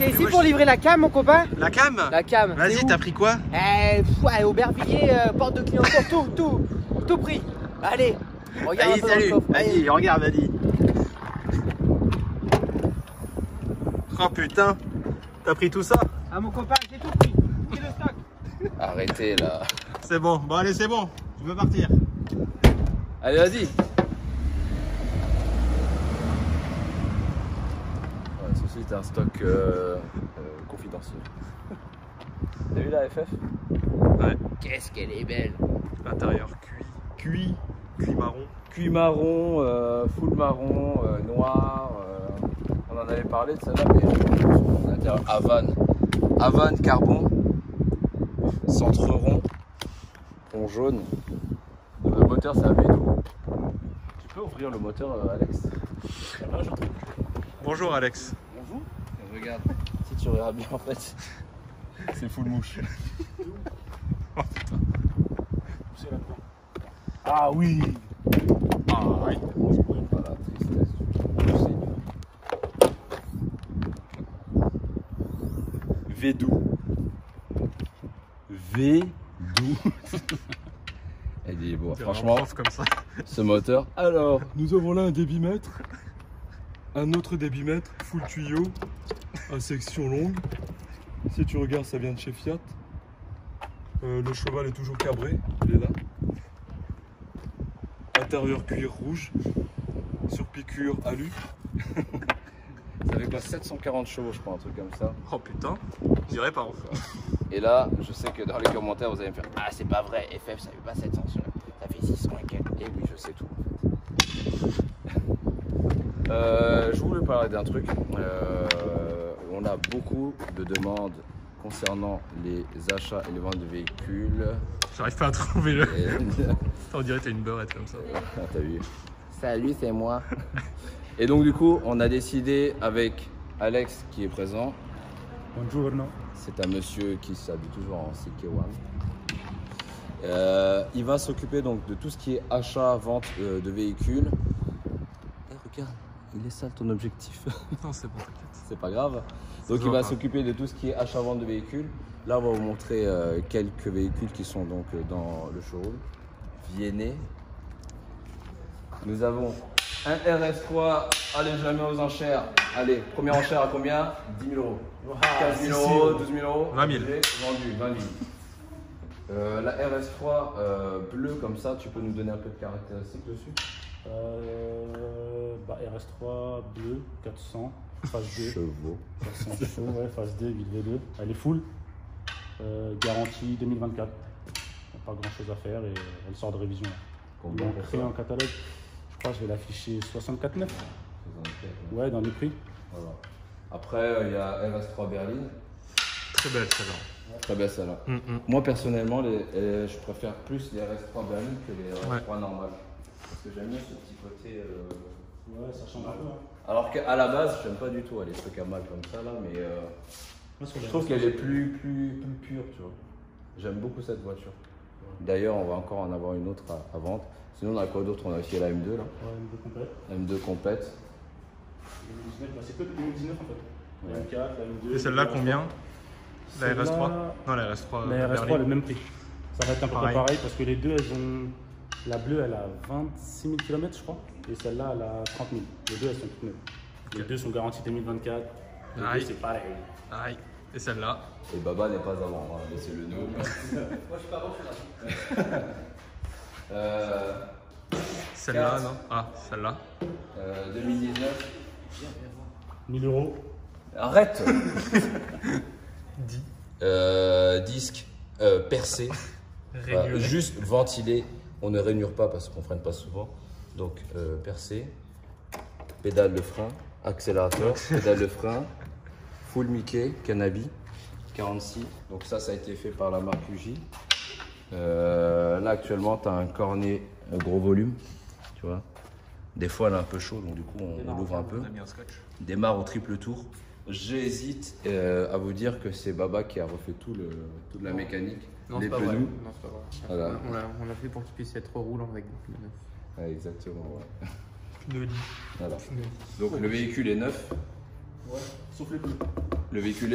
C'est ici pour livrer la cam, mon copain. La cam? La cam. Vas-y, t'as pris quoi? Aubervilliers, porte de Clignancourt, tout pris. Allez, regarde un peu dans le coffre. Vas-y, regarde, vas-y. Oh putain, t'as pris tout ça? Ah mon copain, j'ai tout pris. Pris le stock. Arrêtez là. C'est bon, bon allez c'est bon, je veux partir. Allez, vas-y. Ceci est un stock confidentiel. T'as vu la FF? Ouais. Qu'est-ce qu'elle est belle. L'intérieur cuit marron. Cuit marron, full marron, noir. On en avait parlé de celle-là, mais l'intérieur Havane carbon, centre rond, pont jaune. Le moteur c'est un vélo. Tu peux ouvrir le moteur, Alex? Bonjour Alex. Bonjour. Regarde, si tu regardes bien en fait, c'est full mouche. Oh putain. Ah oui. Ah oui. Voilà, tristesse. Védou. Elle dit bon, franchement, comme ça. ce moteur. Alors, nous avons là un débitmètre, Un autre débitmètre, full tuyau, à section longue. Si tu regardes, ça vient de chez Fiat. Le cheval est toujours cabré, il est là. Intérieur cuir rouge, sur piqûre alu. ça fait quoi, 740 chevaux, je crois, un truc comme ça. Oh putain, j'irai pas. Et là, je sais que dans les commentaires, vous allez me faire ah, c'est pas vrai, FF, ça fait pas 700, ça fait 600 et quelques. Et oui, je sais tout. Je voulais parler d'un truc. On a beaucoup de demandes concernant les achats et les ventes de véhicules. J'arrive pas à trouver le. Et... On dirait que t'as une beurette comme ça. Ah, t'as vu. Salut, c'est moi. Et donc, du coup, on a décidé avec Alex qui est présent. Bonjour. C'est un monsieur qui s'habille toujours en CK1. Il va s'occuper donc de tout ce qui est achat, vente de véhicules. Et regarde, il est sale ton objectif. Non, c'est bon, t'inquiète. C'est pas grave. Donc il va s'occuper de tout ce qui est achat-vente de véhicules. Là, on va vous montrer quelques véhicules qui sont donc dans le showroom. Viennet. Nous avons un RS3. Allez, je la mets aux enchères. Allez, première enchère à combien? 10 000 euros. 15 000 euros, 12 000 euros. 20 000. Vendu, 20 000. La RS3 bleue comme ça, tu peux nous donner un peu de caractéristiques dessus? RS3 bleu, 400, phase 2. Chevaux. 400 chevaux, ouais, phase 2, ville V2. Elle est full. Garantie 2024. Pas grand chose à faire et elle sort de révision. Combien Donc, créé en catalogue, je crois que je vais l'afficher 64,9. Ouais, dans les prix. Voilà. Après, il y a RS3 Berlin. Très belle celle-là. Très belle celle-là. Moi, personnellement, je préfère plus les RS3 Berlin que les RS3 normales. Parce que j'aime bien ce petit côté. Ouais, ça change un peu. Hein. Alors qu'à la base, j'aime pas du tout les trucs à mal comme ça, là, mais je trouve qu'elle est plus pure, tu vois. J'aime beaucoup cette voiture. D'ailleurs, on va encore en avoir une autre à vendre. Sinon, on a quoi d'autre? On a aussi la M2 là. Ouais, M2 complète. M2 complète. 2019, c'est que 2019 en fait. La M4, la M2. Et celle-là combien? La RS3? Non, la RS3. La RS3, Berlin. le même prix. Ça va être un peu Pareil. pareil parce que les deux, elles ont. La bleue, elle a 26 000 km, je crois. Et celle-là, elle a 30 000. Les deux, elles sont toutes neuves. Les deux sont garanties 2024. Les Aïe. deux, c'est pareil. Aïe. Et celle-là? Et Baba n'est pas à vendre, hein, laissez-le nous. Moi je suis pas bon, je suis là. Celle-là, Carte. non? Ah, celle-là. 2019. 1000 euros. Arrête. Disque percé. Régulé. Juste ventilé. On ne rainure pas parce qu'on freine pas souvent. Donc percé. Pédale de frein. Accélérateur. Pédale de frein. Full Mickey. Cannabis. 46. Donc ça a été fait par la marque UJ. Là actuellement tu as un cornet gros volume. Tu vois. Des fois elle est un peu chaud donc du coup on l'ouvre un peu. On a mis un scotch. Démarre au triple tour. J'hésite à vous dire que c'est Baba qui a refait toute la mécanique. Non, les c'est pas pneus. vrai. Non, c'est pas vrai. Voilà. On l'a fait pour qu'il puisse être roulant avec des pneus neufs. Ouais, exactement. Ouais. Pneu lit. Voilà. Pneu lit. Donc le véhicule est neuf. Ouais, sauf les pneus. Le véhicule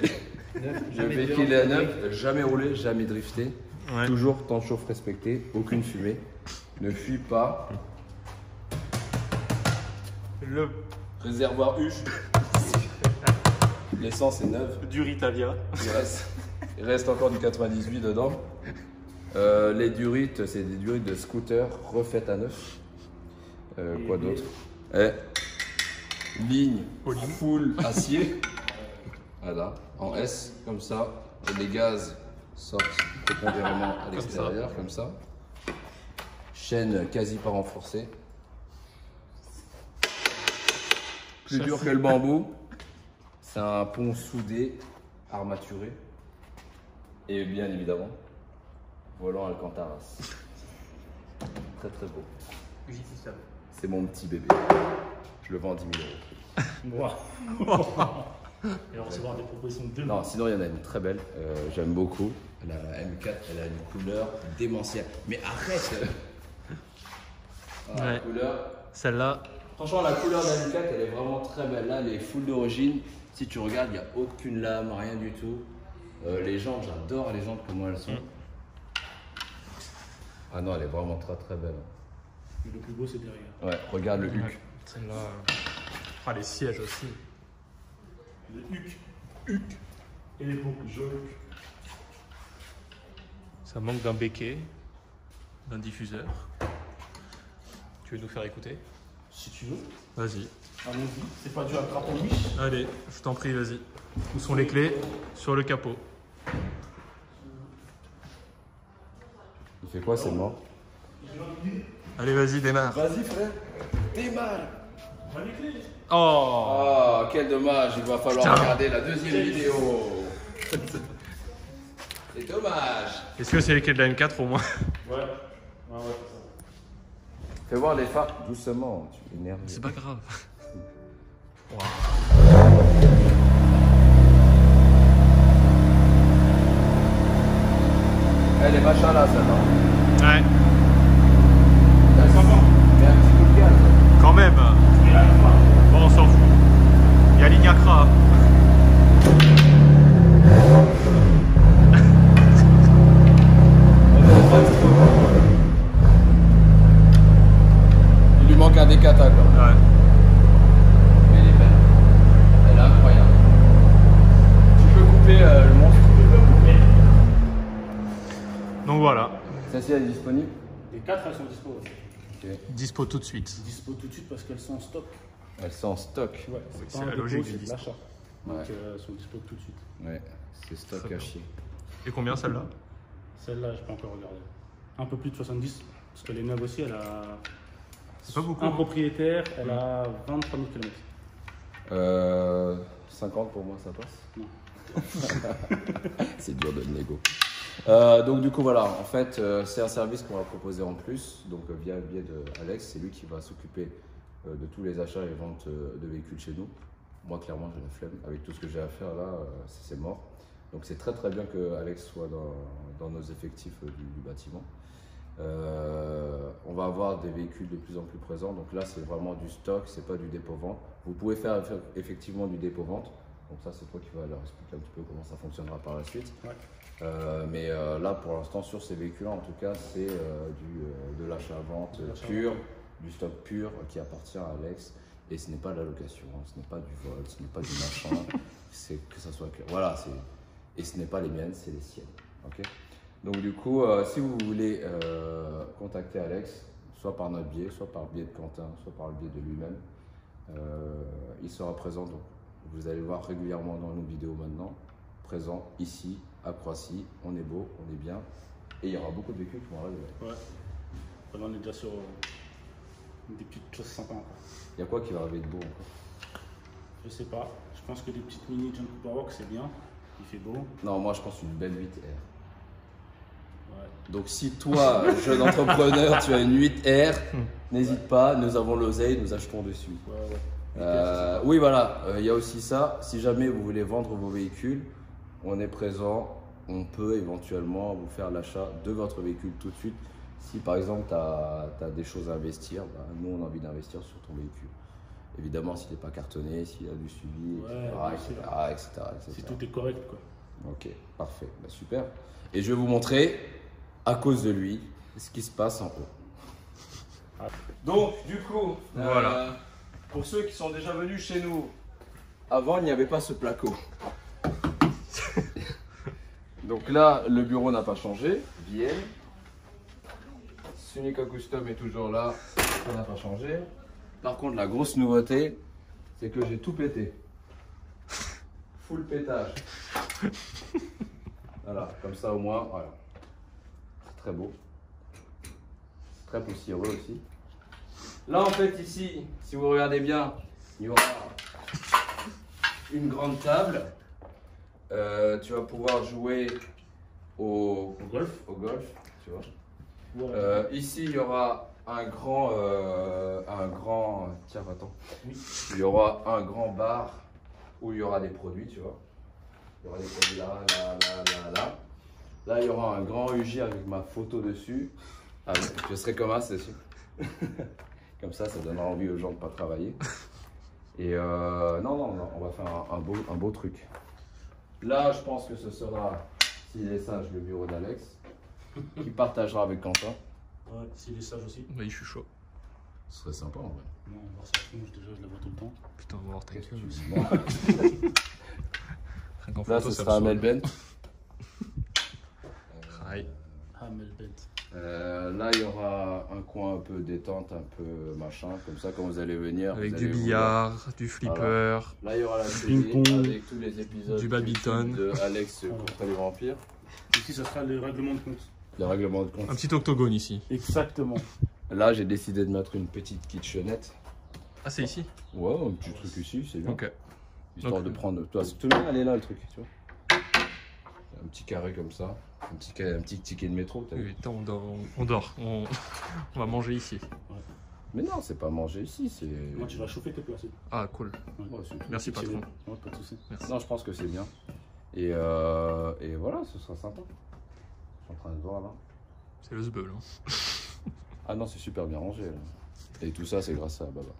est neuf, jamais roulé, jamais drifté. Ouais. Toujours temps de chauffe respecté, aucune fumée. Ne fuit pas. Le Réservoir huche. L'essence est neuve. dur Italia. Il reste encore du 98 dedans. Les durites, c'est des durites de scooter refaites à neuf. Quoi d'autre? Ligne full acier. Voilà, en S, comme ça. Et les gaz sortent prépondérément à l'extérieur, comme ça. Chaîne quasi pas renforcée. Plus dur que le bambou. C'est un pont soudé, armaturé. Et bien évidemment, volant Alcantaras. Très très beau. C'est mon petit bébé. Je le vends à 10 000 euros. Et on va recevoir des propositions de demain. Non, sinon il y en a une très belle. J'aime beaucoup. La M4, elle a une couleur démentielle. Mais arrête. La couleur. Celle-là. Franchement, la couleur de la M4, elle est vraiment très belle. Là, elle est full d'origine. Si tu regardes, il n'y a aucune lame, rien du tout. Les jantes, j'adore les jantes comment elles sont. Ah non, elle est vraiment très très belle. Mais le plus beau, c'est derrière. Ouais, regarde le HUC. Celle-là. Ah, les sièges aussi. Le HUC. Et les pots. Ça manque d'un béquet, d'un diffuseur. Tu veux nous faire écouter? Si tu veux. Vas-y. Allons-y. C'est pas dû à crapaud lui. Allez, je t'en prie, vas-y. Où sont les clés? Sur le capot. Il fait quoi, c'est mort? Allez, vas-y, démarre. Vas-y, frère. Démarre. Oh, Oh, quel dommage. Il va falloir regarder la deuxième vidéo. C'est dommage. est-ce que c'est les clés de la M4 au moins? Ouais. Fais voir les phares doucement. Tu m'énerves. C'est pas grave. Elle est machin là, celle-là. Ouais, Mais un petit coup de gaz. quand même. Bon, on s'en fout. Il y a l'Ignacra. Il lui manque un décata, quoi. Ouais. Mais elle est belle. Elle est incroyable. Tu peux couper le monstre. Donc voilà. Celle-ci, elle est disponible? Les 4, elles sont dispo. Ok. Dispo tout de suite. Dispo tout de suite parce qu'elles sont en stock. Elles sont en stock. Ouais, c'est pas la un logique dépôt, du c'est de dispo. l'achat. Ouais. Donc elles sont dispo tout de suite. Ouais, c'est stock Très à bien. chier. Et combien celle-là? Celle-là, je peux encore regarder. Un peu plus de 70. Parce que les neuves aussi, elle a. C'est pas beaucoup. Un propriétaire, elle a 23 000 km. 50 pour moi, ça passe. Non. C'est dur de négo. Donc du coup voilà, en fait c'est un service qu'on va proposer en plus, donc via le biais de Alex, c'est lui qui va s'occuper de tous les achats et ventes de véhicules chez nous. Moi clairement j'ai la flemme, avec tout ce que j'ai à faire là, c'est mort. Donc c'est très très bien que Alex soit dans nos effectifs du bâtiment. On va avoir des véhicules de plus en plus présents, donc là c'est vraiment du stock, c'est pas du dépôt-vente. Vous pouvez faire effectivement du dépôt-vente, donc ça c'est toi qui vas leur expliquer un petit peu comment ça fonctionnera par la suite. Ouais. Mais là pour l'instant sur ces véhicules-là en tout cas c'est de l'achat-vente pur, du stock pur qui appartient à Alex, et ce n'est pas de la location, hein, ce n'est pas du vol, ce n'est pas du machin, c'est que ça soit clair. Voilà, et ce n'est pas les miennes, c'est les siennes. Okay, donc du coup, si vous voulez contacter Alex, soit par notre biais, soit par le biais de Quentin, soit par le biais de lui-même, il sera présent. Donc vous allez le voir régulièrement dans nos vidéos maintenant, présent ici à Croissy. On est beau, on est bien, et il y aura beaucoup de véhicules qui vont arriver. Ouais. Là, on est déjà sur des petites choses sympas encore. Il y a quoi qui va arriver de beau encore? Je sais pas. Je pense que des petites mini John Cooper Rock, c'est bien. Il fait beau. Non, moi je pense une belle 8R. Ouais. Donc si toi, jeune entrepreneur, tu as une 8R, n'hésite pas, nous avons l'oseille, nous achetons dessus. Ouais. Oui, voilà, il y a aussi ça. Si jamais vous voulez vendre vos véhicules, on est présent. On peut éventuellement vous faire l'achat de votre véhicule tout de suite. Si par exemple tu as des choses à investir, bah, nous on a envie d'investir sur ton véhicule. Évidemment, s'il n'est pas cartonné, s'il a du suivi, Ouais, etc. Si tout est correct, quoi. Ok, parfait, bah, super. Et je vais vous montrer, à cause de lui, ce qui se passe en haut. Donc, du coup, Voilà. Pour ceux qui sont déjà venus chez nous, avant il n'y avait pas ce placo. Donc là, le bureau n'a pas changé. Bien. Sunica Custom est toujours là, ça n'a pas changé. Par contre, la grosse nouveauté, c'est que j'ai tout pété. Full pétage. Voilà, comme ça au moins, voilà. C'est très beau. C'est très poussiéreux aussi. Là, en fait, ici, si vous regardez bien, il y aura une grande table. Tu vas pouvoir jouer au golf, tu vois. Ouais. Ici, il y aura un grand, tiens, attends. Il y aura un grand bar où il y aura des produits, tu vois. Il y aura des produits là. Là, il y aura un grand UG avec ma photo dessus. Ah, je serai comme ça dessus. Comme ça donnera envie aux gens de ne pas travailler. Et non, on va faire un beau truc. Là, je pense que ce sera, s'il est sage, le bureau d'Alex, qui partagera avec Quentin. Ouais, s'il est sage aussi. Oui, je suis chaud. Ce serait sympa en vrai. Non, on va voir ça tronche déjà, je la vois tout le temps. Putain, on va voir ta Qu'est-ce que gueule tu aussi. dis, moi Rien qu'en Là, photo, ce ça sera un me saoule. Melben. Aïe. Ah, Melbent. Là, il y aura un coin un peu détente, un peu machin, comme ça, quand vous allez venir. Avec vous du allez vous billard, du flipper. Là, il y aura la télé Ping-pong. avec tous les épisodes Du badminton. de Alex contre les vampires. Ici, ça sera le règlement de compte. Le règlement de compte. Un petit octogone ici. Exactement. Là, j'ai décidé de mettre une petite kitchenette. Ah, c'est ici? Ouais, un petit truc ici, c'est bien. Ok. Histoire Donc, de prendre. Toi, tout le monde, elle est là, le truc, tu vois. Un petit carré comme ça. Un petit ticket de métro, t'as vu. Oui, attends, on dort. On va manger ici. Mais non, c'est pas manger ici, c'est. Moi, tu vas chauffer tes places. Ah, cool. Ouais, c'est tout. Merci, patron. Ouais, pas de soucis. Merci. Non, je pense que c'est bien. Et voilà, ce sera sympa. Je suis en train de voir là. C'est le zbeul. Hein. Ah non, c'est super bien rangé là. Et tout ça, c'est grâce à Baba.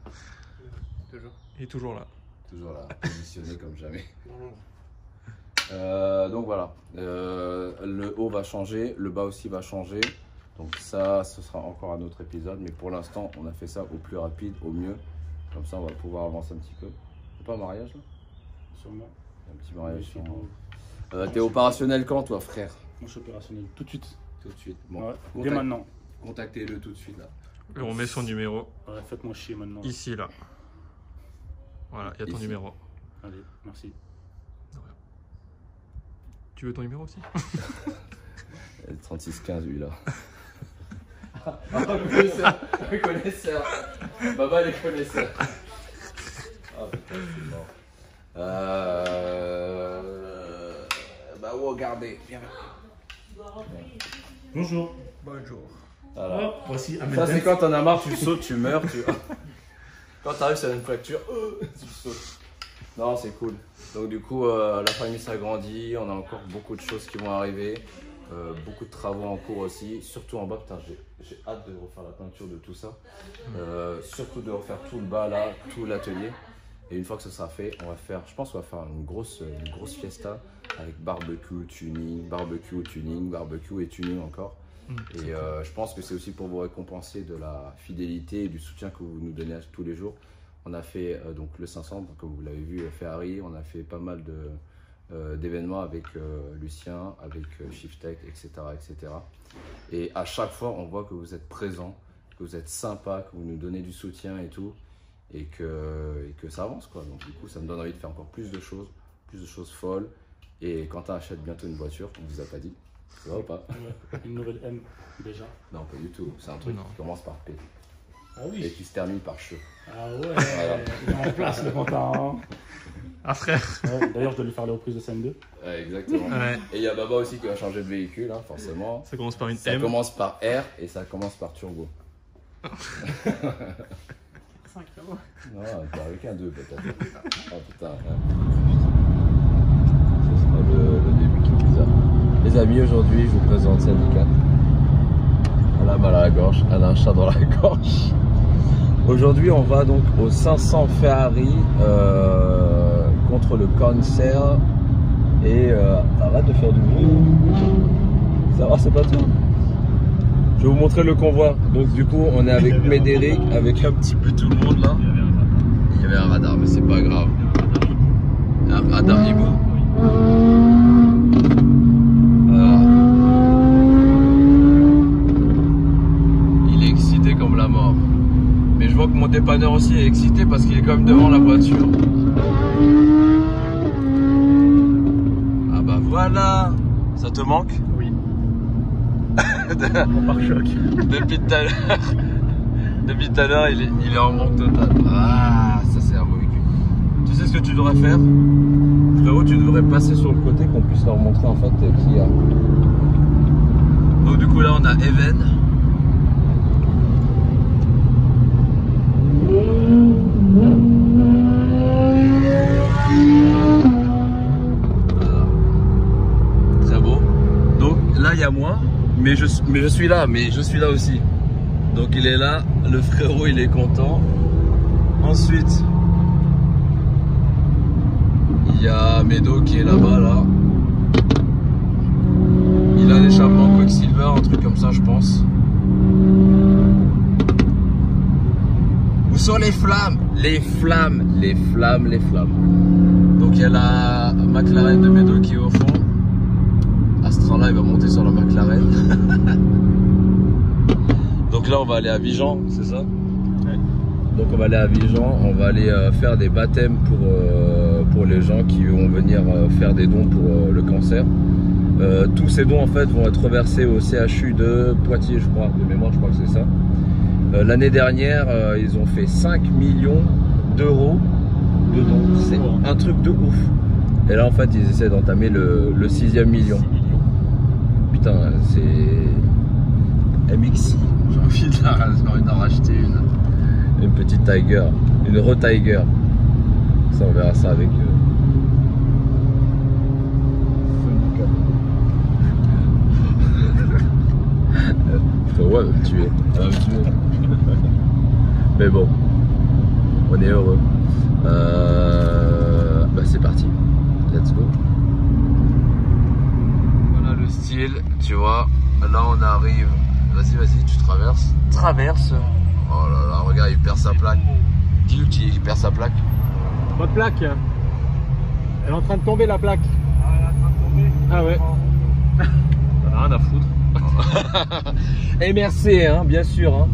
Il est toujours là. Toujours là, positionné comme jamais. Donc voilà, le haut va changer, le bas aussi va changer. Donc ça, ce sera encore un autre épisode. Mais pour l'instant, on a fait ça au plus rapide, au mieux. Comme ça, on va pouvoir avancer un petit peu. C'est pas un mariage là? Sûrement. Un petit mariage Oui, sûrement. T'es opérationnel quand toi, frère? Moi, je suis opérationnel tout de suite. Tout de suite. Bon, Ouais. Dès maintenant. contactez-le tout de suite là. Et on met son numéro Ouais, faites-moi chier maintenant. ici, là. Voilà, il y a ton Ici. numéro. Allez, merci. Tu veux ton numéro aussi? 3615 lui là. Un connaisseur. Baba les connaisseurs. Ah putain, c'est mort. Bah regardez. Viens. Bonjour. Bonjour. Voilà. Voici un Ça c'est quand t'en as marre, tu sautes, tu meurs, tu. Quand t'arrives sur une fracture, tu sautes. Non, c'est cool. Donc du coup, la famille s'agrandit, on a encore beaucoup de choses qui vont arriver, beaucoup de travaux en cours aussi, surtout en bas. Putain, j'ai hâte de refaire la peinture de tout ça, surtout de refaire tout le bas là, tout l'atelier. Et une fois que ce sera fait, on va faire, je pense qu'on va faire une grosse fiesta avec barbecue, tuning, barbecue et tuning encore. Et je pense que c'est aussi pour vous récompenser de la fidélité et du soutien que vous nous donnez tous les jours. On a fait donc le 500, comme vous l'avez vu, Ferrari. On a fait pas mal d'événements avec Lucien, avec Shifttech, etc., etc. Et à chaque fois, on voit que vous êtes présents, que vous êtes sympa, que vous nous donnez du soutien et tout, et que ça avance, quoi. Donc du coup, ça me donne envie de faire encore plus de choses folles. Et Quentin achète bientôt une voiture, on ne vous a pas dit. Ça va ou pas? Une nouvelle M déjà. Non, pas du tout. C'est un truc qui commence par P Ah et oui. qui se termine par che. Ah ouais. Il est en place le Quentin. Hein. Ah, frère. Ouais, d'ailleurs, je dois lui faire les reprises de CM2. Ouais, exactement. Ouais. Et il y a Baba aussi qui va changer de véhicule, hein, forcément. Ça commence par une Ça M. commence par R et ça commence par turbo. 5 euros. Non, t'as avec un 2 peut-être. Ah putain. Ce sera le début qui est bizarre. Les amis, aujourd'hui, je vous présente Syndicat. Elle a mal à la gorge, elle a un chat dans la gorge. Aujourd'hui, on va donc au 500 Ferrari contre le Concer. Et arrête de faire du bruit. Ça va, c'est pas tout. Je vais vous montrer le convoi. Donc du coup, on est avec Médéric, avec un petit peu tout le monde là. Il y avait un radar, mais c'est pas grave. Un radar hibou. Il est excité comme la mort. Mais je vois que mon dépanneur aussi est excité parce qu'il est quand même devant la voiture. Ah bah voilà. Ça te manque? Oui. Mon pare-choc. Depuis tout à l'heure, il est en manque total. Ah, ça c'est un mauvais cul. Tu sais ce que tu devrais faire? Frérot, tu devrais passer sur le côté qu'on puisse leur montrer en fait qui y a. Donc du coup là on a Even. Très beau. Donc là il y a moi, mais je suis là aussi. Donc il est là, le frérot il est content. Ensuite il y a Médo qui est là-bas là. Il a un échappement Quicksilver, un truc comme ça je pense. Où sont les flammes? Les flammes. Donc il y a la McLaren de Médo qui est au fond. Astra là il va monter sur la McLaren. Donc là on va aller à Vigan, c'est ça? Ouais. Donc on va aller à Vigan, on va aller faire des baptêmes pour les gens qui vont venir faire des dons pour le cancer. Tous ces dons en fait vont être reversés au CHU de Poitiers, je crois, de mémoire je crois que c'est ça. L'année dernière ils ont fait 5 millions d'euros de dons, c'est un truc de ouf. Et là en fait ils essaient d'entamer le 6e million. Putain c'est MXI, j'ai envie d'en racheter une petite Tiger, une Re-Tiger. Ça on verra ça avec ouais, elle va me tuer. Mais bon, on est heureux. Bah c'est parti, let's go. Voilà le style, tu vois. Là on arrive. Vas-y, tu traverses. Traverse. Oh là là, regarde, il perd sa plaque. Dis-lui qu'il perd sa plaque. Pas de plaque. Elle est en train de tomber la plaque. Ah, elle est en train de tomber. Ah ouais. T'en as rien à foutre. MRC, hein, bien sûr. Hein.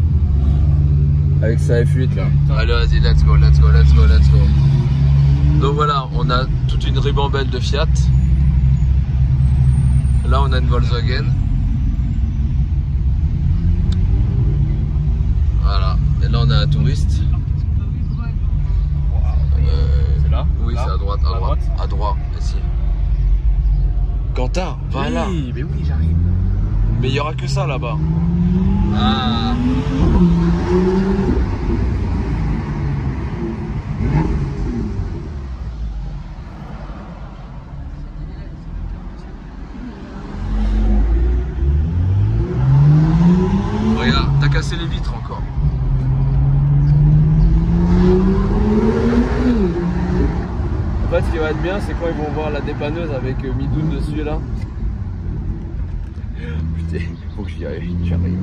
Avec sa F8 là. Allez, vas-y, let's go. Donc voilà, on a toute une ribambelle de Fiat. Là, on a une Volkswagen. Voilà. Et là, on a un touriste. C'est là? Oui, c'est à droite, à droite, ici. Quentin, va là. Oui, mais oui, j'arrive. Mais il n'y aura que ça là-bas. Ah. Regarde, t'as cassé les vitres encore. En fait, ce qui va être bien, c'est quand ils vont voir la dépanneuse avec Midoun dessus là. Putain, faut que j'y arrive, j'arrive.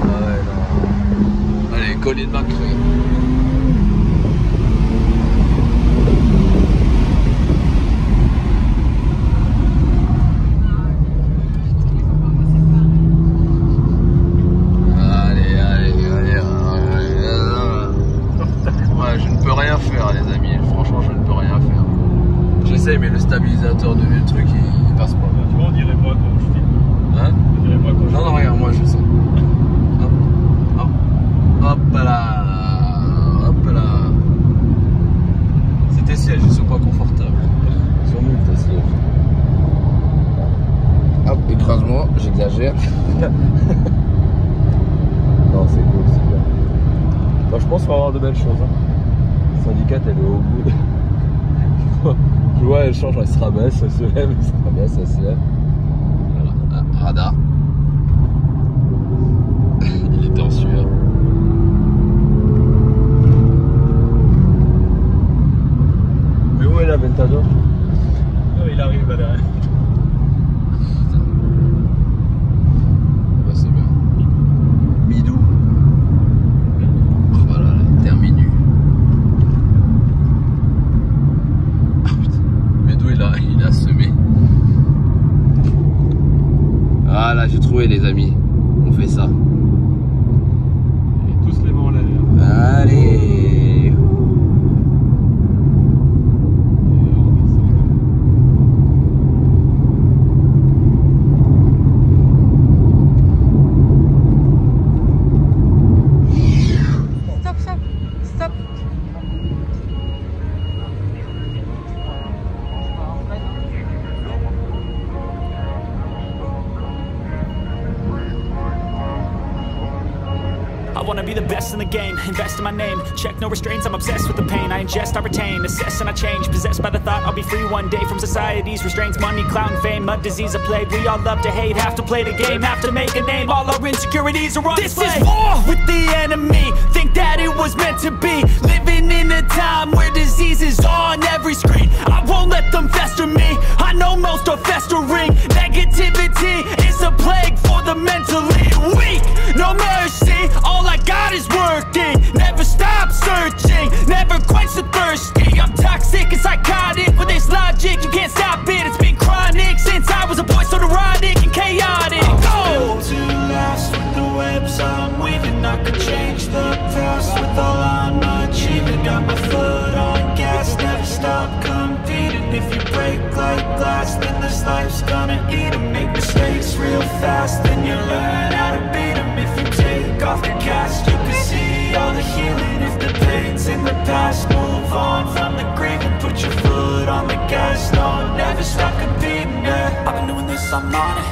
Ah ouais, non. Allez, Colin McRae. Mais le stabilisateur de le truc il passe pas. Tu vois, on dirait moi quand je filme. Hein? On dirait moi quand je Non, regarde, moi je sais. Hop là. C'est tes sièges, ils sont pas confortables. Ils sont nuls tes sièges. Hop, écrase-moi, j'exagère. Non, c'est cool, c'est bien. Bah, je pense qu'on va avoir de belles choses. Hein. La syndicate, elle est au bout. Je vois, elle change, elle se rabaisse, elle se lève, elle se rabaisse. bien, ça se lève. Voilà, radar. Il était en sueur. Mais où est la Ventador? Oh, il arrive là derrière. Bah, c'est bien. Midou. Oh, voilà, terminu. Ah putain. Midou il a semé. Voilà, j'ai trouvé les amis. On fait ça. Et tous les mains en l'air. Allez. Stop, stop, stop. I wanna be the best in the game, invest in my name. Check no restraints, I'm obsessed with the pain. I ingest, I retain, assess and I change. Possessed by the thought I'll be free one day from society's restraints. Money, clout, and fame, a disease, a plague. We all love to hate, have to play the game, have to make a name. All our insecurities are on display. This is war with the enemy, think that it was meant to be. Living in a time where disease is on every screen. I won't let them fester me, I know most are festering. Negativity is a plague for the mentally weak. No mercy, all I got is working. Never stop searching, never quench the thirsty. I'm toxic and psychotic, with this logic you can't stop it. It's been chronic since I was a boy, so neurotic and chaotic. Go! To last with the webs I'm weaving, I could change the past with all I'm achieving. Got my foot on gas, never stop competing. If you break like glass, then this life's gonna eat 'em. Make mistakes real fast, then you learn how to beat 'em. If you take off the cast, you can see all the healing. If the pain's in the past, move on from the grave and put your foot on the gas. No, never stop competing, yeah. I've been doing this, I'm on it.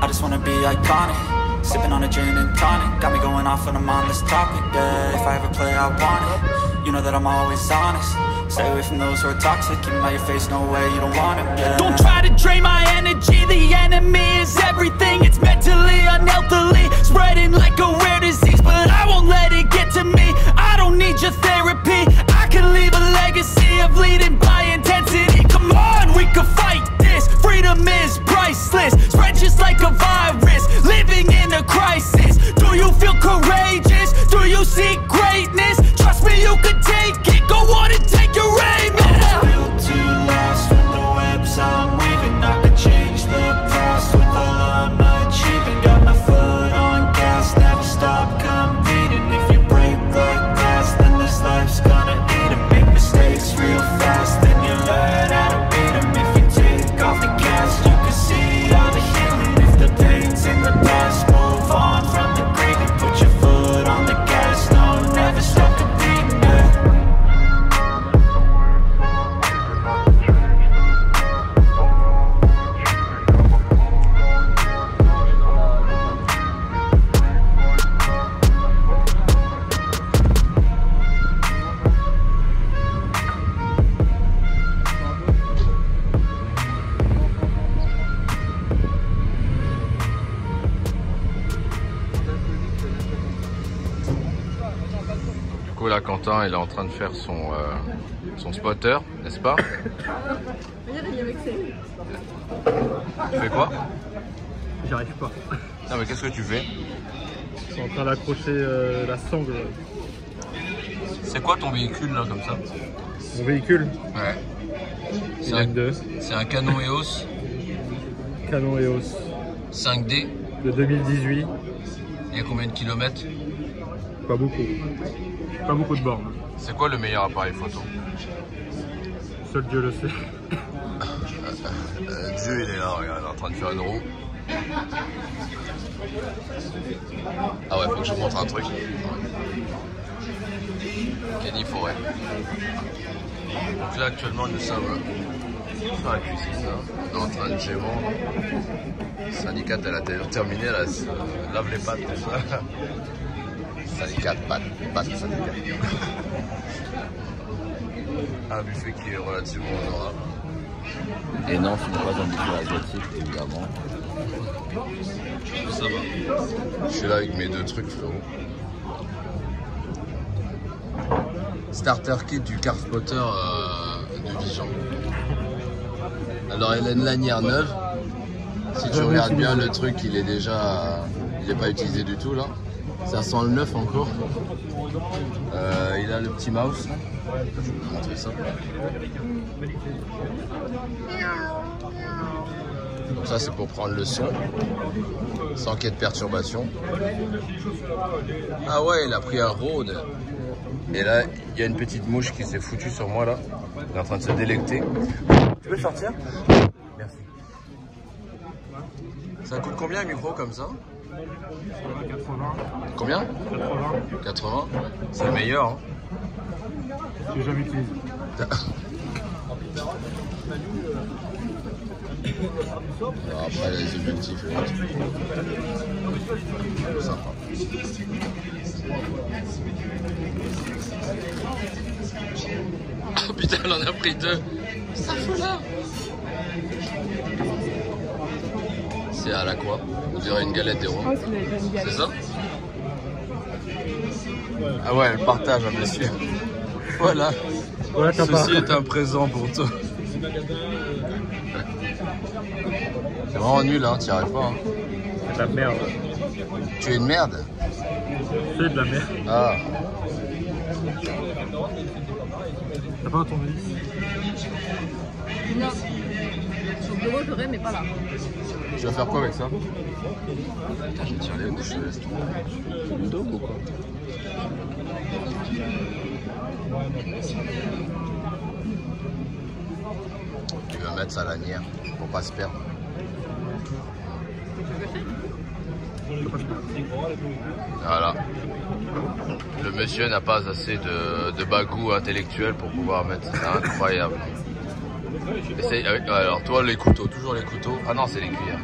I just wanna be iconic. Sipping on a gin and tonic, got me going off when I'm on this topic, yeah. If I ever play, I want it. You know that I'm always honest. Stay away from those who are toxic. Keep 'em out your face, no way, you don't want it, yeah. Don't try to drain my energy. The enemy is everything. It's mentally, unhealthily, spreading like a rare disease. But I won't let it get to me. I don't need your therapy. I can leave a legacy of leading by intensity. Come on, we can fight this. Freedom is priceless. Spread just like a virus. Living in a crisis. Do you feel courageous? Do you seek greatness? Trust me, you can take it. Go on and take your aim. Yeah. Built to last with the webs I'm weaving. I could change the past with all I'm achieving. Got my foot on gas, never stop competing. If you break like glass, then this life's gonna eat 'em. Make mistakes real fast, then you learn how to beat 'em. If you take off the cast, you can see all the healing. If the pain's in the past, move on from the grave and put your foot on the gas. No, never stop competing, yeah. Du coup là Quentin il est en train de faire son spotter, n'est-ce pas? Tu fais quoi? J'arrive pas. Non mais qu'est-ce que tu fais? Je suis en train d'accrocher la sangle. C'est quoi ton véhicule là comme ça? Mon véhicule, Ouais. C'est un Canon EOS Canon EOS 5D. de 2018. Il y a combien de kilomètres? Pas beaucoup. Pas beaucoup de bornes. C'est quoi le meilleur appareil photo? Seul Dieu le sait. Dieu il est là, regarde, il est en train de faire une roue. Ah ouais, faut que je vous montre un truc. Kenny Forêt. Donc là actuellement nous sommes sur la cuisine, hein. On est en train de gémant. Syndicat elle a terminé, elle se lave les pattes. Syndicat, pattes, syndicat. Un buffet qui est relativement honorable. Et non, ce n'est pas un buffet asiatique, évidemment. Ça va. Je suis là avec mes 2 trucs, frérot. Starter kit du Carpotter de Dijon. Alors, elle a une lanière neuve. Si tu regardes bien le truc, il est déjà... il n'est pas utilisé du tout, là. Ça sent le neuf encore. Il a le petit mouse. Je vais vous montrer ça. Donc ça, c'est pour prendre le son, sans qu'il y ait de perturbation. Ah ouais, il a pris un Rode. Et là, il y a une petite mouche qui s'est foutue sur moi, là. Il est en train de se délecter. Tu peux sortir? Merci. Ça coûte combien un micro comme ça? 80. Combien? 80. 80. C'est le meilleur. Hein. J'ai jamais utilisé. Alors après les objectifs et autres. Sympa. Oh putain, elle en a pris 2. Ça fout là. C'est à la quoi? On dirait une galette des rois. Oh, c'est ça? Ah ouais, elle partage, hein, monsieur. Voilà. Ouais, ceci est un présent pour toi. C'est vraiment nul, hein, t'y arrives pas. Hein. C'est de la merde. Tu es une merde? C'est de la merde. Ah. T'as pas un tournevis? Non. Sur le bureau, j'aurais, mais pas là. Tu vas faire quoi avec ça? Putain, je tire les bouches, je laisse tout. C'est du dope ou quoi? Tu veux mettre sa lanière pour pas se perdre. Voilà. Le monsieur n'a pas assez de bagou intellectuel pour pouvoir mettre. C'est incroyable. Alors toi les couteaux, toujours les couteaux. Ah non, c'est les cuillères.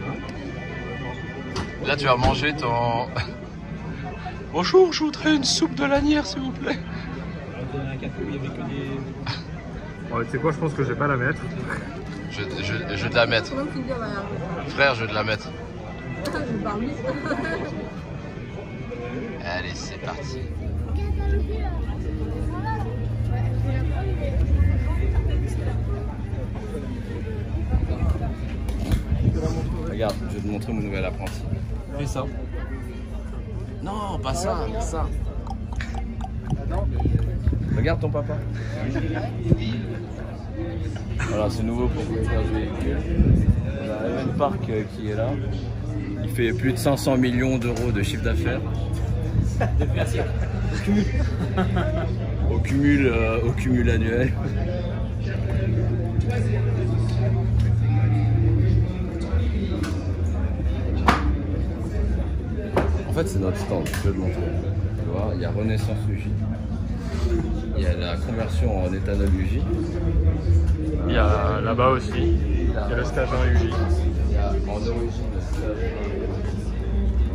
Là tu vas manger ton... Bonjour, je voudrais une soupe de lanière s'il vous plaît. Bon, tu sais quoi, je pense que je vais pas la mettre. Je vais te la mettre. Frère, je vais te la mettre. Allez, c'est parti. Regarde, je vais te montrer mon nouvel apprenti. Fais ça. Non, pas ça, ça. Regarde ton papa. Voilà, c'est nouveau pour vous faire du véhicule. On a Evan Park qui est là. Il fait plus de 500 millions d'euros de chiffre d'affaires. Au cumul annuel. En fait, c'est notre stand, je vais te montrer. Tu vois, il y a Renaissance UJ. Il y a la conversion en éthanol UJ. Il y a là-bas aussi. Il y a le stage 1 UJ. Il y a en origine le stage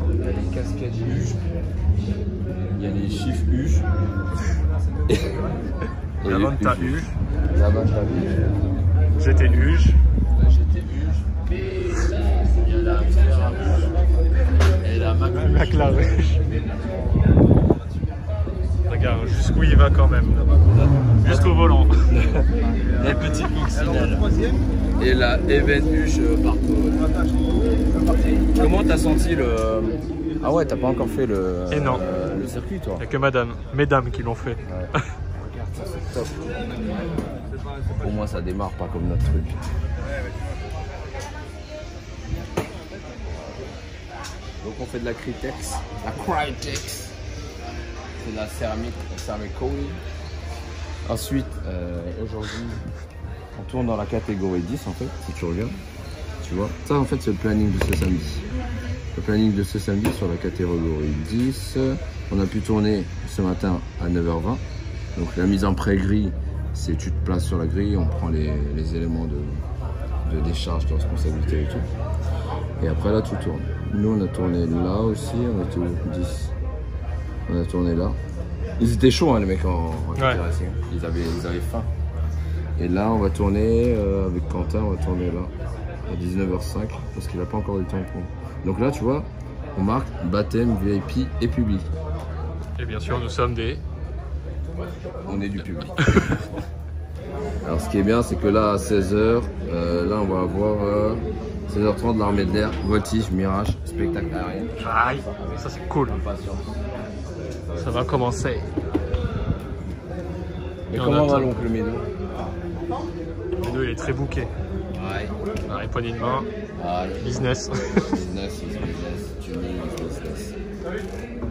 1. Il y a les casquettes UJ. Il y a les chiffres UJ. Et la Vanta UJ. La Vanta UJ. GT UJ. La GT UJ. Il y a la Fiera UJ. Et la McLaren. Regarde jusqu'où il va quand même. Jusqu'au volant. Les petits coccinelles. Et la Even Huche partout. Comment t'as senti le... Ah ouais, t'as pas encore fait le... Et non. Le circuit toi. Il n'y a que mesdames qui l'ont fait. Ouais. Regarde, ça c'est top. Pour moi ça démarre pas comme notre truc. Donc on fait de la Critex. La Critex. C'est de la céramique cool. Ensuite, aujourd'hui, on tourne dans la catégorie 10 en fait, si tu regardes. Tu vois, ça en fait c'est le planning de ce samedi. Le planning de ce samedi sur la catégorie 10. On a pu tourner ce matin à 9h20. Donc la mise en pré-grille, c'est tu te places sur la grille, on prend les éléments de décharge, de responsabilité et tout. Et après là tu tournes. Nous on a tourné là aussi, on était au 10. On a tourné là. Ils étaient chauds hein, les mecs en ouais. Ils avaient faim. Et là, on va tourner avec Quentin, on va tourner là, à 19h05, parce qu'il n'a pas encore eu le temps de prendre. Donc là, tu vois, on marque baptême, VIP et public. Et bien sûr, nous sommes des... On est du public. Alors ce qui est bien, c'est que là, à 16h, là, on va avoir 16h30 l'armée de l'air, voltige, mirage, spectacle aérien. Aïe, ça c'est cool. Ça va commencer. Et comment va l'oncle Médo? Médo, il est très booké. Ouais. Alors, les poignées de main. Ah, Business. Business, tuning, business.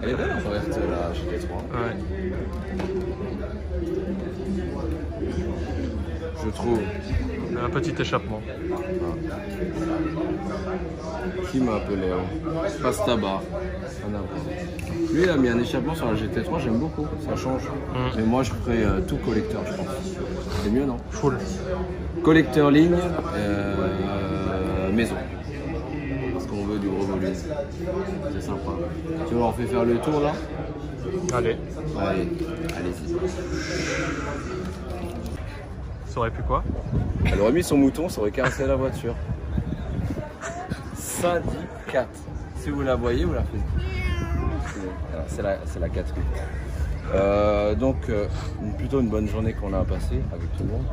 Elle est belle en verte la GT3. Ouais. Je trouve. Un petit échappement. Qui m'a appelé Passe tabac. Lui, il a mis un échappement sur la GT3, j'aime beaucoup, ça change. Mais moi, je ferais tout collecteur, je pense. C'est mieux, non? Full. Collecteur ligne, maison. Parce qu'on veut du gros volume. C'est sympa. Tu veux, on fait faire le tour là? Allez. Allez, allez-y. Ça aurait pu quoi? Elle aurait mis son mouton, ça aurait caressé la voiture. Syndicat. Si vous la voyez, vous la faites. C'est la 4. Donc, plutôt une bonne journée qu'on a passée avec tout le monde.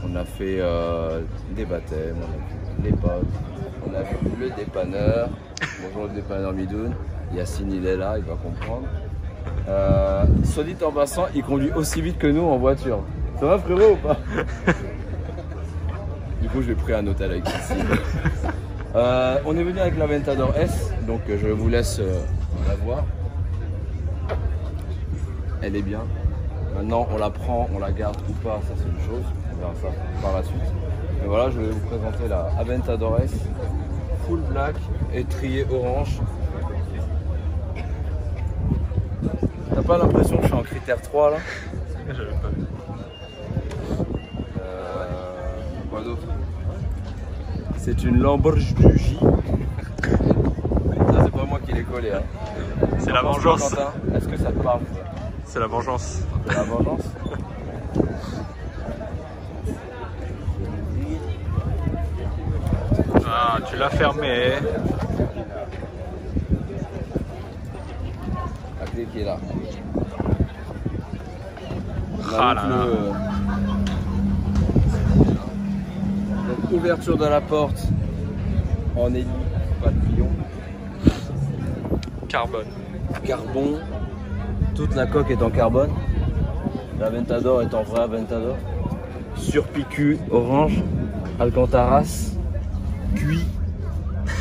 On a fait des baptêmes, on a vu les potes, on a vu le dépanneur. Bonjour le dépanneur Midoun. Yacine, il est là, il va comprendre. Soit dit en passant, il conduit aussi vite que nous en voiture. Ça va frérot ou pas? Du coup, je vais pris un hôtel avec Yacine. On est venu avec la Aventador S, donc je vous laisse la voir. Elle est bien. Maintenant, on la prend, on la garde ou pas, ça c'est une chose. On verra ça par la suite. Mais voilà, je vais vous présenter la Aventador S, full black, étrier orange. T'as pas l'impression que je suis en critère 3 là? J'avais pas vu. Quoi d'autre? C'est une Lamborghini. Ça c'est pas moi qui l'ai collé. Hein. C'est la vengeance. Est-ce que ça te parle? C'est la vengeance. C'est la vengeance. Ah, tu l'as fermé. La clé qui est là. Ah là là. Ouverture de la porte en hélice, papillon. Carbone. Carbone. Toute la coque est en carbone. La Aventador est en vrai Aventador. Surpicu orange. Alcantaras.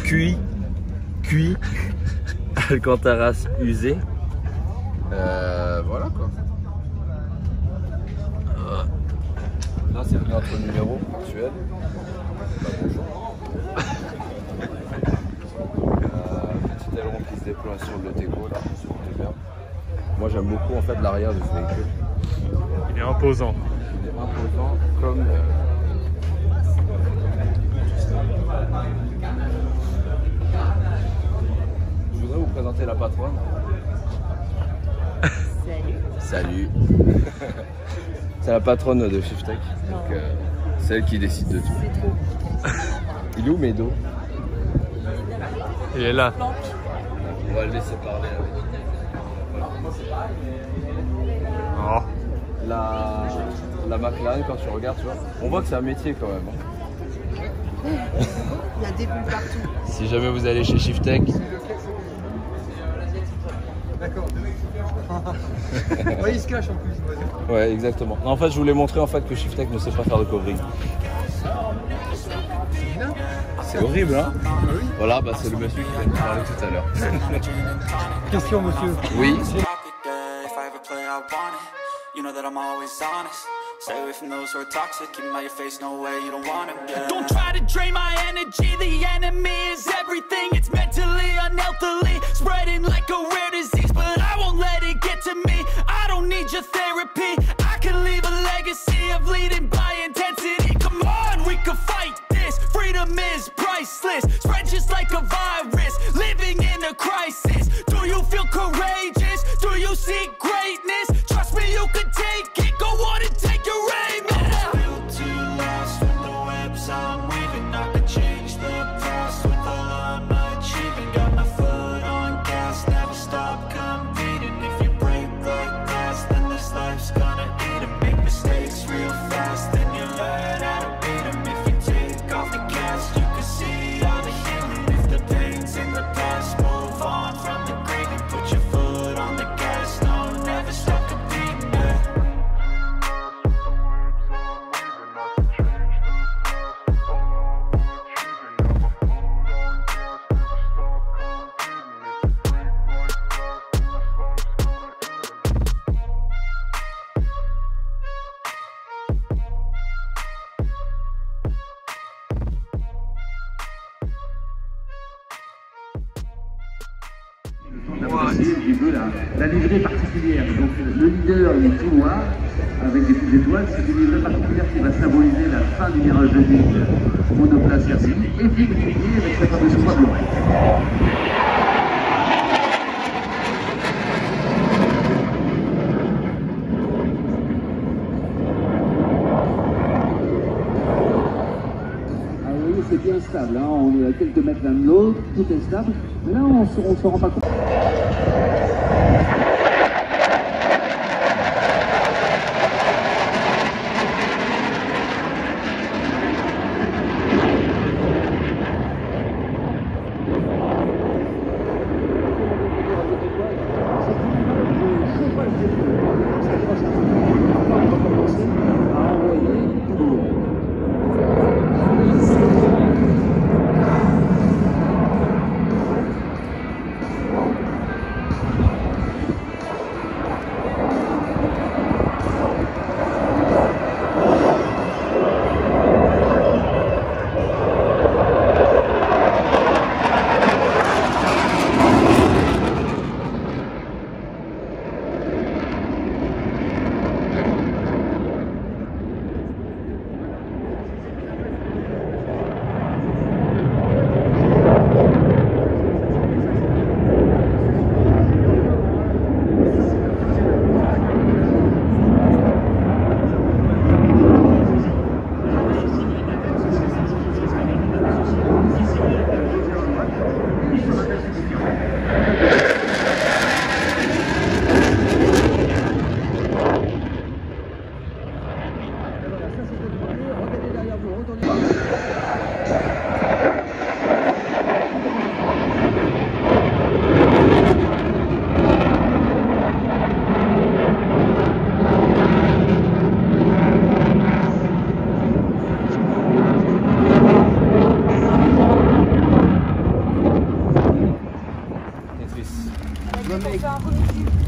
Cuit. Alcantaras usé. Voilà quoi. Là c'est notre numéro actuel. Bonjour. Petit aileron qui se déploie sur le Teco là, c'est bien. Moi j'aime beaucoup en fait l'arrière de ce véhicule. Il est imposant. Il est imposant comme je voudrais vous présenter la patronne. Salut. C'est la patronne de Shiftech. Donc c'est elle qui décide de tout. Il est où Médo? Il est là. On va le laisser parler avec. Oh. La McLaren, quand tu regardes, tu vois, on voit que c'est un métier quand même. Il y a des bulles partout. Si jamais vous allez chez Shiftech. D'accord. Ouais, il se cache en plus. Ouais, exactement. En fait, je voulais montrer en fait que Shiftech ne sait pas faire de covering. C'est horrible, hein? Oui. Voilà, bah c'est le monsieur qui vient de parler tout à l'heure. Question, monsieur. Oui. You know that I'm always honest. Stay away from those who are toxic. Keep them out your face, no way, you don't want them. Yeah. Don't try to drain my energy. The enemy is everything. It's mentally, unhealthily, spreading like a rare disease. But I won't let it get to me. I don't need your therapy. I can leave a legacy of leading by intensity. Come on, we can fight this. Freedom is priceless. Spread just like a virus. Living in a crisis. Do you feel courageous? Do you seek greatness? Trust me, you can take it. Go on and take your aim. Yeah. c'est un peu la livrée particulière. Donc le leader, il est tout noir, avec des petites étoiles. C'est une livrée particulière qui va symboliser la fin du virage de ligne monoplace Herzi. Et puis le pied avec sa fameuse croix blanche. C'est bien stable, hein. On est à quelques mètres l'un de l'autre, tout est stable. Mais là, on ne se rend pas compte.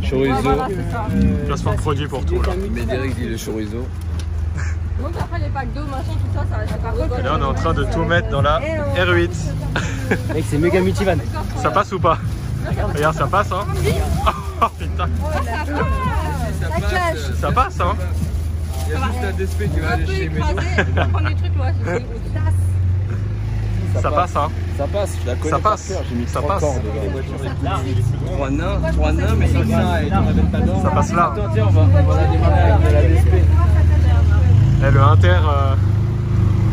Chorizo. Placement de produit pour tout là. Médéric dit le chorizo. Donc après les packs d'eau, machin, tout ça, ça part. Et là on est en train de tout mettre dans la R8. Mec, c'est méga multivan. Ça passe ou pas? Regarde, ça passe hein. Oh putain. Ça passe hein. Il y a juste un DSP qui va aller chez Médo. Ça passe hein. Ça passe, je la connais. Ça passe. J'ai mis Ça 3 passe. cordes. 3 nains, mais ça Ça passe là. Attends, tiens, on va la démarrer avec de la DSP. Et le Inter.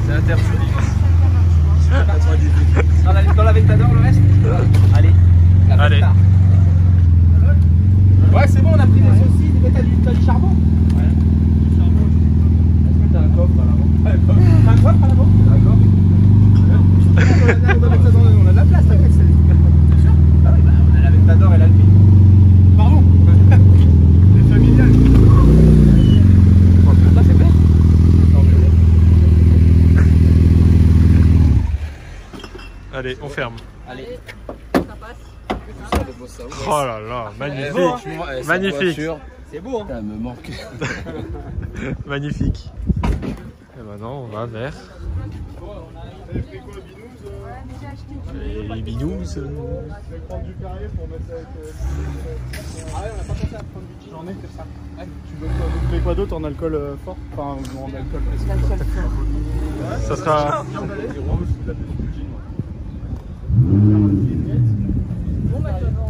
C'est Inter Dans l'Aventador le reste. Allez. Allez. Ouais, c'est bon, on a pris des saucisses, t'as du charbon. Ouais. Est-ce que t'as un coffre à l'avant? T'as un coffre à l'avant? D'accord. On a de la place, t'inquiète. Bien sûr. Ah oui, bah on a l'Aventador et l'Alpine. Pardon. C'est familial. Ça c'est bien. Allez, on ferme. Allez, ça passe. Oh là là, magnifique. Magnifique. C'est beau, hein. Ça me manque. Magnifique. Et maintenant, on va vers les binous. Ah ouais, on a pas pensé à prendre du gin. J'en ai que ça. Ouais. Tu veux quoi d'autre en alcool fort? Enfin, en alcool fort. Ça sera.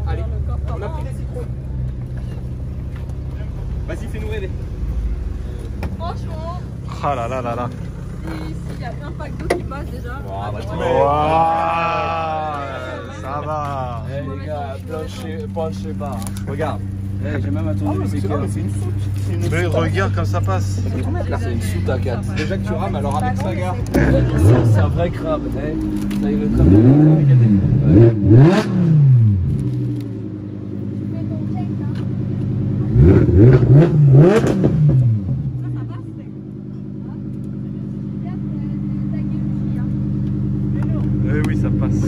Allez, on a pris des citrons. Vas-y, fais-nous rêver. Franchement, Ah là là là là. s'il y a un pack d'eau qui passe déjà. Wow, ça va. Eh les gars, planchez pas. Hein. Regarde. Eh, j'ai même attendu les équipes. Mais regarde comme ça passe. C'est une soute à 4. Déjà que tu rames, alors avec ça, gars. C'est un vrai crabe. Eh, ça y est, le crabe. Eh oui, ça passe. Je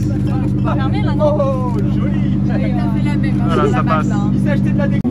peux pas fermer là, non? Oh, joli. J'avais fait la même. Voilà, ça passe. Il s'est acheté de la déco.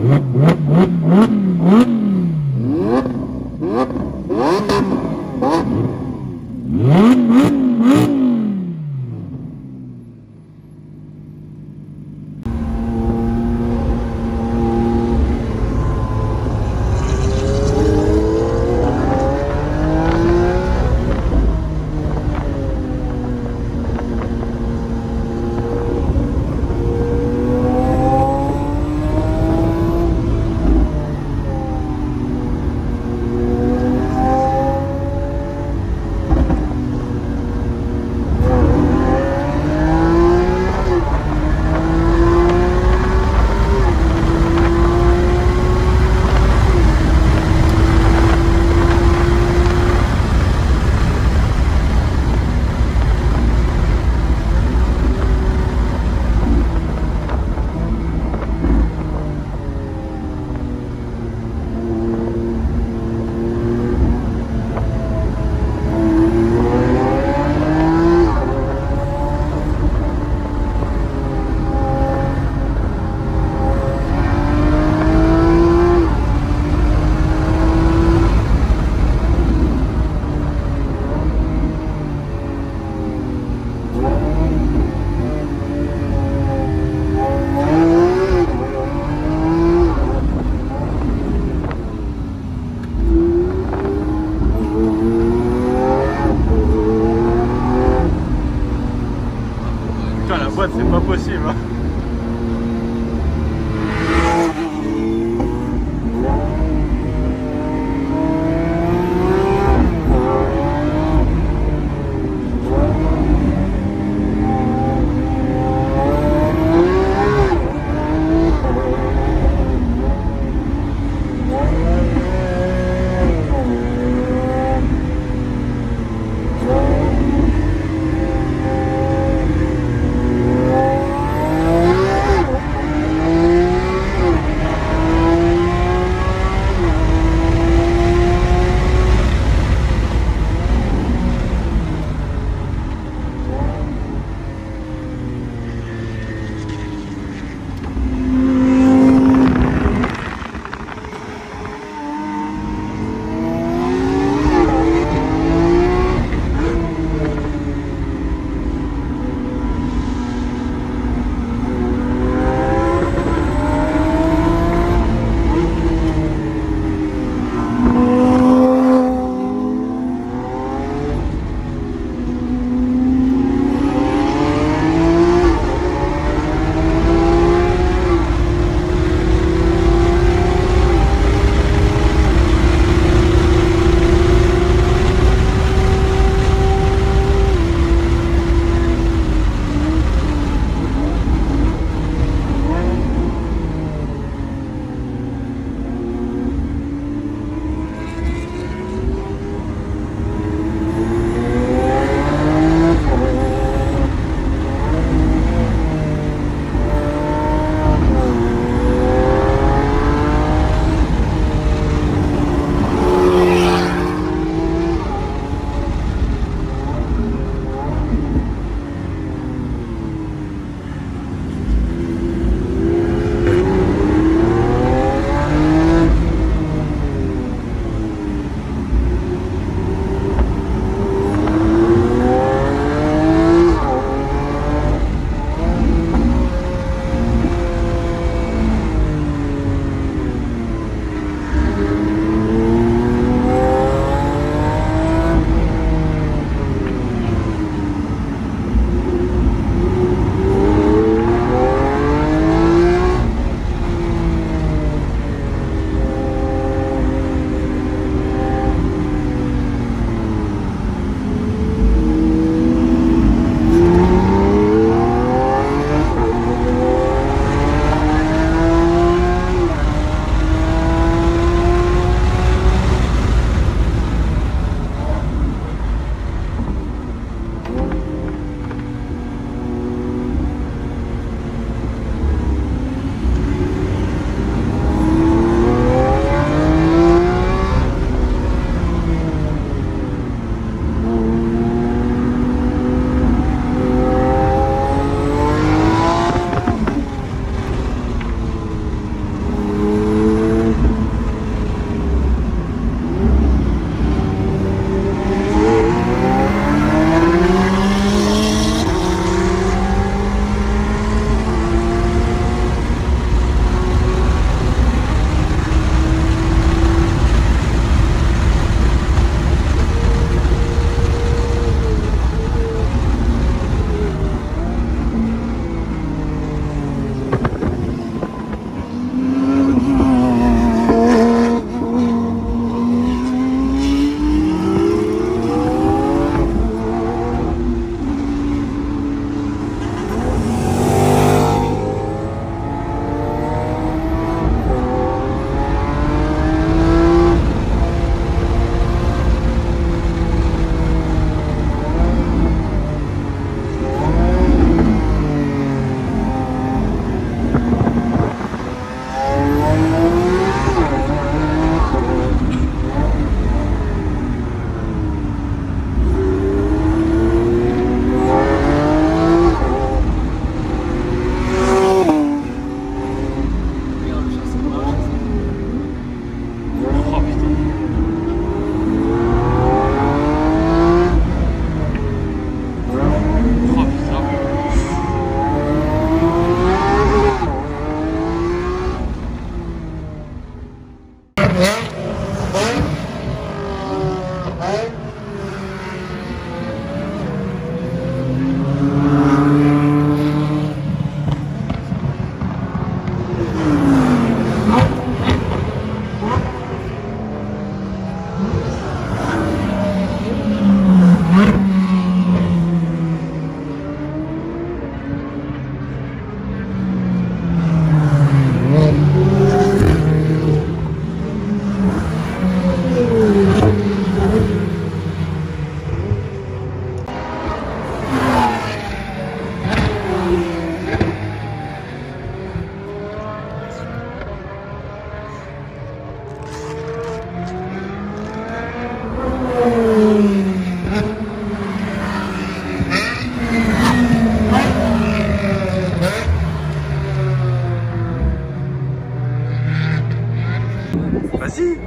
Vas-y.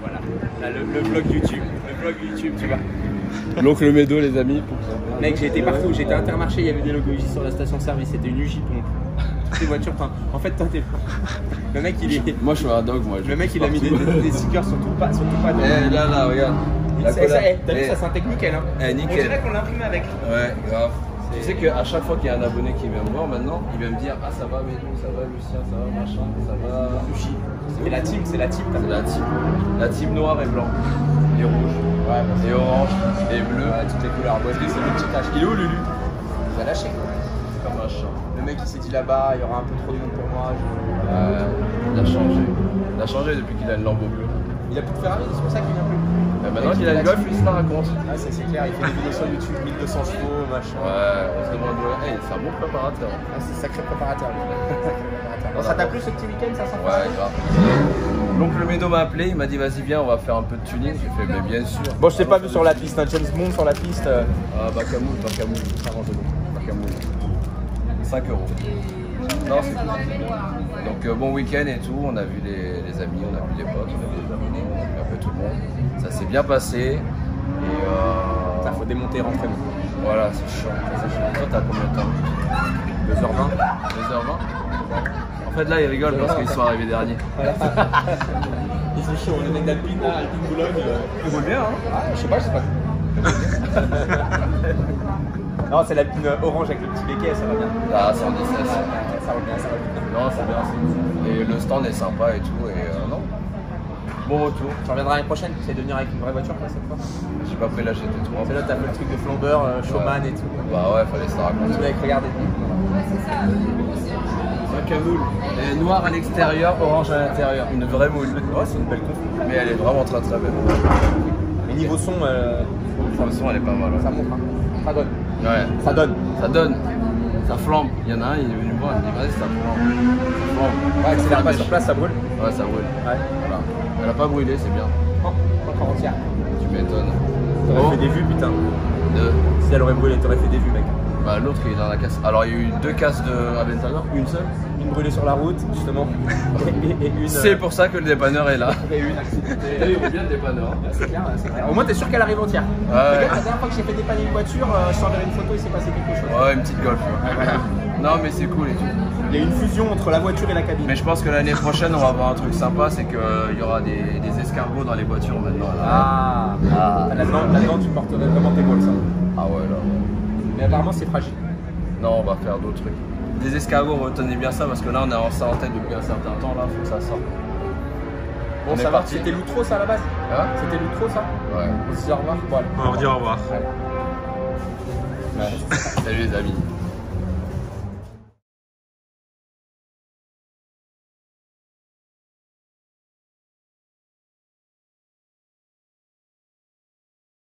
Voilà. Là, le vlog YouTube. Le vlog YouTube, tu vois. L'oncle Médo, les amis. Mec, j'ai été partout. J'étais à Intermarché, il y avait des logos UJ sur la station-service. C'était une UJ pompe. Toutes les voitures. Enfin, en fait, toi, t'es. Le mec, il est. Moi, je suis un dog, moi. Le mec, il a mis des stickers sur tout le pas. Eh, là, regarde. T'as vu, ça c'est nickel, hein. Nickel. On dirait qu'on l'a imprimé avec. Ouais, grave. Tu sais qu'à chaque fois qu'il y a un abonné qui vient me voir maintenant, il vient me dire ah ça va Médo, ça va Lucien, ça va machin, ça va Luchi. C'est la team, c'est la team. C'est la team. La team noir et blanc. Et rouge. Ouais, et orange. Et bleu. Ouais, toutes les couleurs. Moi je l'ai, c'est le petit tâche. Il est où Lulu? Il a lâché quoi. Comme un chat. Le mec il s'est dit là-bas, il y aura un peu trop de monde pour moi. Il a changé. Il a changé depuis qu'il a une Lambo bleue. Il a plus de Ferrari, c'est pour ça qu'il vient plus. Maintenant qu'il a une Golf, il se la raconte. Ah, c'est clair, il fait des vidéos sur YouTube, 1200 chevaux, machin. Ouais, on se demande, c'est un bon préparateur. Ah, c'est sacré préparateur. Bon, ça t'a plu ce petit week-end, ça sent? Ouais, grave. L'oncle Médo m'a appelé, il m'a dit vas-y viens, on va faire un peu de tuning. J'ai fait mais bien sûr. Bon, je t'ai pas vu sur la piste, hein. James Bond sur la piste. Bacamoul. 5 €. Non, c'est cool. Donc bon week-end et tout, on a vu les amis, on a vu les potes, on a vu les abonnés, on a vu un peu tout le monde. Ça s'est bien passé. Et ça faut démonter et rentrer. Voilà, c'est chiant. Toi, t'as combien de temps? 2h20. 2h20. En fait, là, ils rigolent parce qu'ils sont arrivés derniers. Ils sont chauds, les mecs d'Alpine, Alpine Boulogne. Ils roulent bien, hein? Ah, je sais pas. Non, c'est l'Alpine orange avec le petit béquet, ça va bien. Ah, c'est en 16. Ça va bien. Non, c'est bien. Et le stand est sympa et tout. Et non. Bon retour. Tu reviendras l'année prochaine, tu essaies de venir avec une vraie voiture quoi, cette fois? J'ai pas pris la GT3. C'est là t'as fait le truc de flambeur, showman et tout. Bah ouais, fallait se la raconter. Tu vas regarder. C'est un camoule. Elle est noire à l'extérieur, orange à l'intérieur. Une vraie moule. Ouais, c'est une belle conf. Mais elle est vraiment très très belle. Mais niveau son, le son elle est pas mal. Ouais. Ça monte, hein. Ça donne. Ouais. Ça donne. Ça flambe. Il y en a un, il est venu me voir, il me dit vas-y, ça flambe. Ouais, accélère pas sur place, ça brûle. Ouais, ça brûle. Ouais. Voilà. Elle a pas brûlé, c'est bien. Oh, encore entière. Tu m'étonnes. T'aurais fait des vues, putain. Si elle aurait brûlé, t'aurais fait des vues, mec. Bah, l'autre, il est dans la casse. Alors, il y a eu 2 casses de Aventador, une seule. Une brûlée sur la route, justement. et une. C'est pour ça que le dépanneur est là. Et une accidentée. Il est bien le dépanneur. C'est clair, c'est clair. Au moins, t'es sûr qu'elle arrive entière. Ouais. La dernière fois que j'ai fait dépanner une voiture, je t'enverrai une photo, il s'est passé quelque chose. Ouais, une petite Golf. Ouais, voilà. Non, mais c'est cool et tout. Il y a une fusion entre la voiture et la cabine. Mais je pense que l'année prochaine, on va avoir un truc sympa, c'est qu'il y aura des escargots dans les voitures maintenant. Là. Là-dedans, tu porterais vraiment tes balles, ça. Ah ouais, là. Mais apparemment, c'est fragile. Non, on va faire d'autres trucs. Des escargots, retenez bien ça parce que là, on a ça en tête depuis un certain temps. Là, faut que ça sorte. Bon, ça va. C'était l'outro, ça à la base? Hein? C'était l'outro, ça? Ouais. On se dit au revoir. Voilà. On va dire au revoir. Ouais. Salut les amis.